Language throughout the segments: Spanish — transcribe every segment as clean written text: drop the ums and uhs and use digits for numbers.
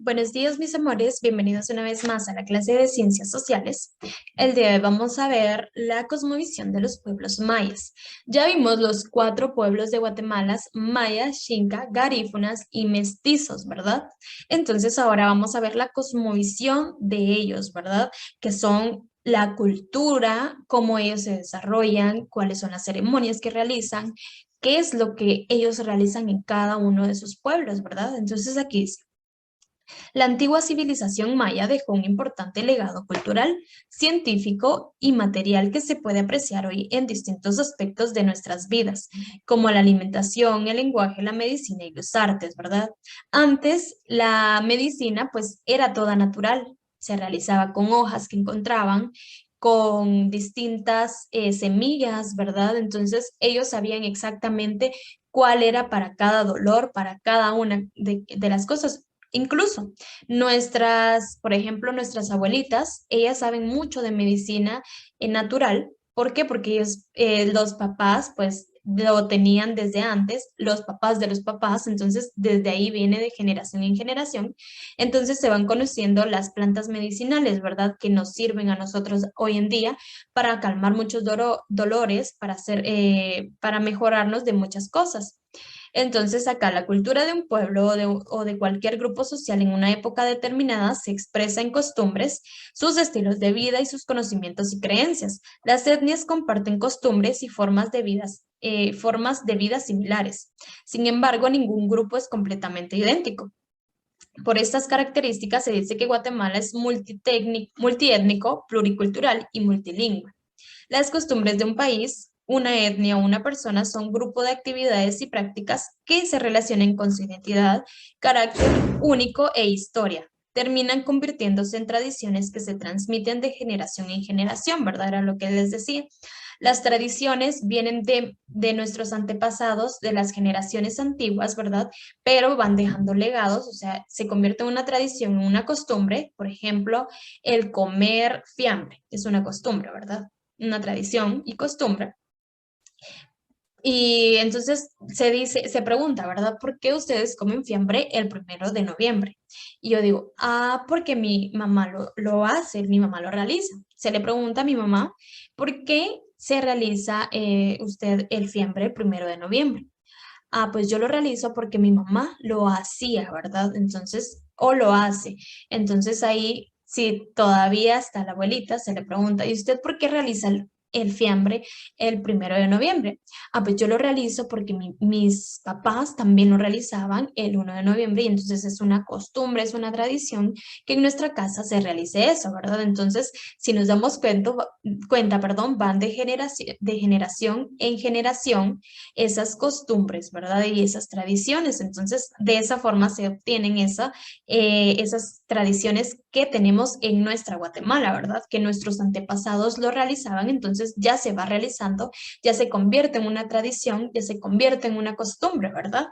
Buenos días, mis amores. Bienvenidos una vez más a la clase de Ciencias Sociales. El día de hoy vamos a ver la cosmovisión de los pueblos mayas. Ya vimos los 4 pueblos de Guatemala: mayas, xinca, garífunas y mestizos, ¿verdad? Entonces ahora vamos a ver la cosmovisión de ellos, ¿verdad? Que son la cultura, cómo ellos se desarrollan, cuáles son las ceremonias que realizan, qué es lo que ellos realizan en cada uno de sus pueblos, ¿verdad? Entonces aquí dice: la antigua civilización maya dejó un importante legado cultural, científico y material que se puede apreciar hoy en distintos aspectos de nuestras vidas, como la alimentación, el lenguaje, la medicina y los artes, ¿verdad? Antes la medicina pues era toda natural, se realizaba con hojas que encontraban, con distintas semillas, ¿verdad? Entonces ellos sabían exactamente cuál era para cada dolor, para cada una de las cosas. Incluso nuestras, por ejemplo, nuestras abuelitas, ellas saben mucho de medicina natural. ¿Por qué? Porque ellos, los papás, pues lo tenían desde antes, los papás de los papás, entonces desde ahí viene de generación en generación. Entonces se van conociendo las plantas medicinales, ¿verdad? Que nos sirven a nosotros hoy en día para calmar muchos dolores, para hacer, para mejorarnos de muchas cosas. Entonces, acá la cultura de un pueblo o de cualquier grupo social en una época determinada se expresa en costumbres, sus estilos de vida y sus conocimientos y creencias. Las etnias comparten costumbres y formas de vida similares. Sin embargo, ningún grupo es completamente idéntico. Por estas características se dice que Guatemala es multiétnico, pluricultural y multilingüe. Las costumbres de un país, una etnia o una persona son grupo de actividades y prácticas que se relacionan con su identidad, carácter único e historia. Terminan convirtiéndose en tradiciones que se transmiten de generación en generación, ¿verdad? Era lo que les decía. Las tradiciones vienen de nuestros antepasados, de las generaciones antiguas, ¿verdad? Pero van dejando legados, o sea, se convierte en una tradición, en una costumbre. Por ejemplo, el comer fiambre es una costumbre, ¿verdad? Una tradición y costumbre. Y entonces se pregunta, ¿verdad? ¿Por qué ustedes comen fiambre el 1 de noviembre? Y yo digo, porque mi mamá lo hace, mi mamá lo realiza. Se le pregunta a mi mamá, ¿por qué se realiza usted el fiambre el 1 de noviembre? Pues yo lo realizo porque mi mamá lo hacía, ¿verdad? Entonces, o lo hace. Entonces ahí, si todavía está la abuelita, se le pregunta: ¿y usted por qué realiza el fiambre el 1 de noviembre? Pues yo lo realizo porque mis papás también lo realizaban el 1 de noviembre, y entonces es una costumbre, es una tradición que en nuestra casa se realice eso, ¿verdad? Entonces, si nos damos cuenta, perdón, van de generación en generación esas costumbres, ¿verdad? Y esas tradiciones. Entonces, de esa forma se obtienen esas tradiciones que tenemos en nuestra Guatemala, ¿verdad? Que nuestros antepasados lo realizaban, entonces ya se va realizando, ya se convierte en una tradición, ya se convierte en una costumbre, ¿verdad?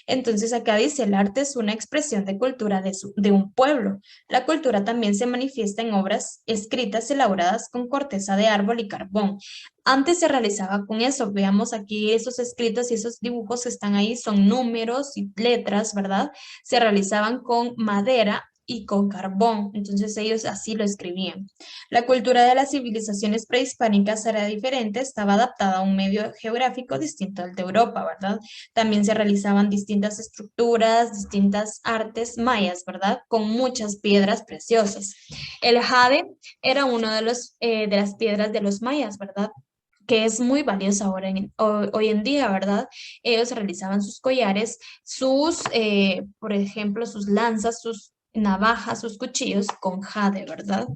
Entonces acá dice: el arte es una expresión de cultura de un pueblo. La cultura también se manifiesta en obras escritas elaboradas con corteza de árbol y carbón. Antes se realizaba con eso. Veamos aquí esos escritos y esos dibujos que están ahí, son números y letras, ¿verdad? Se realizaban con madera y con carbón. Entonces ellos así lo escribían. La cultura de las civilizaciones prehispánicas era diferente, estaba adaptada a un medio geográfico distinto al de Europa, ¿verdad? También se realizaban distintas estructuras, distintas artes mayas, ¿verdad? Con muchas piedras preciosas. El jade era uno de las piedras de los mayas, ¿verdad? Que es muy valiosa ahora hoy en día, ¿verdad? Ellos realizaban sus collares, por ejemplo, sus lanzas, sus navajas, sus cuchillos con jade, ¿verdad?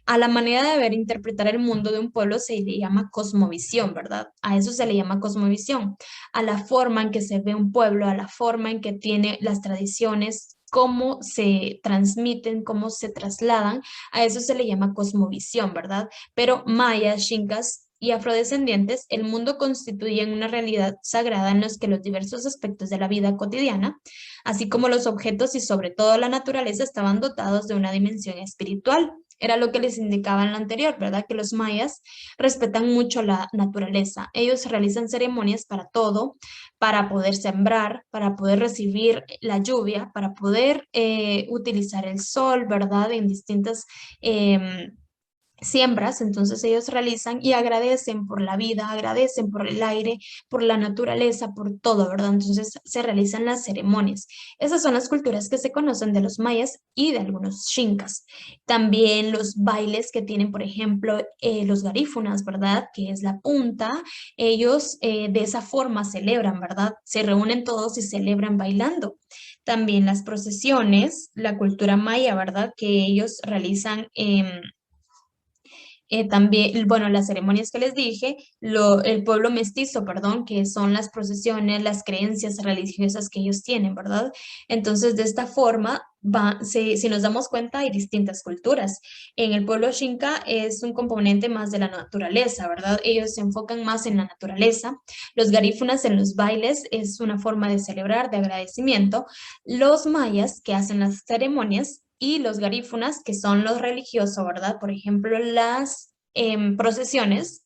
A la manera de ver e interpretar el mundo de un pueblo se le llama cosmovisión, ¿verdad? A eso se le llama cosmovisión, a la forma en que se ve un pueblo, a la forma en que tiene las tradiciones, cómo se transmiten, cómo se trasladan, a eso se le llama cosmovisión, ¿verdad? Pero mayas, xincas y afrodescendientes, el mundo constituye una realidad sagrada en los que los diversos aspectos de la vida cotidiana, así como los objetos y sobre todo la naturaleza, estaban dotados de una dimensión espiritual. Era lo que les indicaba en la anterior, ¿verdad? Que los mayas respetan mucho la naturaleza. Ellos realizan ceremonias para todo, para poder sembrar, para poder recibir la lluvia, para poder utilizar el sol, ¿verdad? En distintas siembras, entonces ellos realizan y agradecen por la vida, agradecen por el aire, por la naturaleza, por todo, ¿verdad? Entonces se realizan las ceremonias. Esas son las culturas que se conocen de los mayas y de algunos xincas. También los bailes que tienen, por ejemplo, los garífunas, ¿verdad? Que es la punta. Ellos de esa forma celebran, ¿verdad? Se reúnen todos y celebran bailando. También las procesiones, la cultura maya, ¿verdad? Que ellos realizan también, bueno, las ceremonias que les dije, el pueblo mestizo, perdón, que son las procesiones, las creencias religiosas que ellos tienen, ¿verdad? Entonces, de esta forma, si nos damos cuenta, hay distintas culturas. En el pueblo Xinca es un componente más de la naturaleza, ¿verdad? Ellos se enfocan más en la naturaleza. Los garífunas en los bailes es una forma de celebrar, de agradecimiento. Los mayas que hacen las ceremonias y los garífunas, que son los religiosos, ¿verdad? Por ejemplo, las procesiones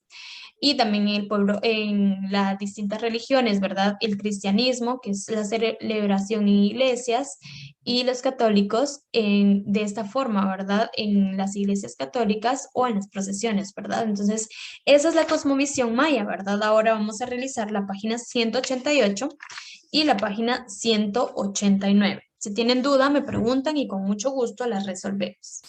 y también el pueblo en las distintas religiones, ¿verdad? El cristianismo, que es la celebración en iglesias, y los católicos de esta forma, ¿verdad? En las iglesias católicas o en las procesiones, ¿verdad? Entonces, esa es la cosmovisión maya, ¿verdad? Ahora vamos a realizar la página 188 y la página 189. Si tienen duda, me preguntan y con mucho gusto las resolvemos.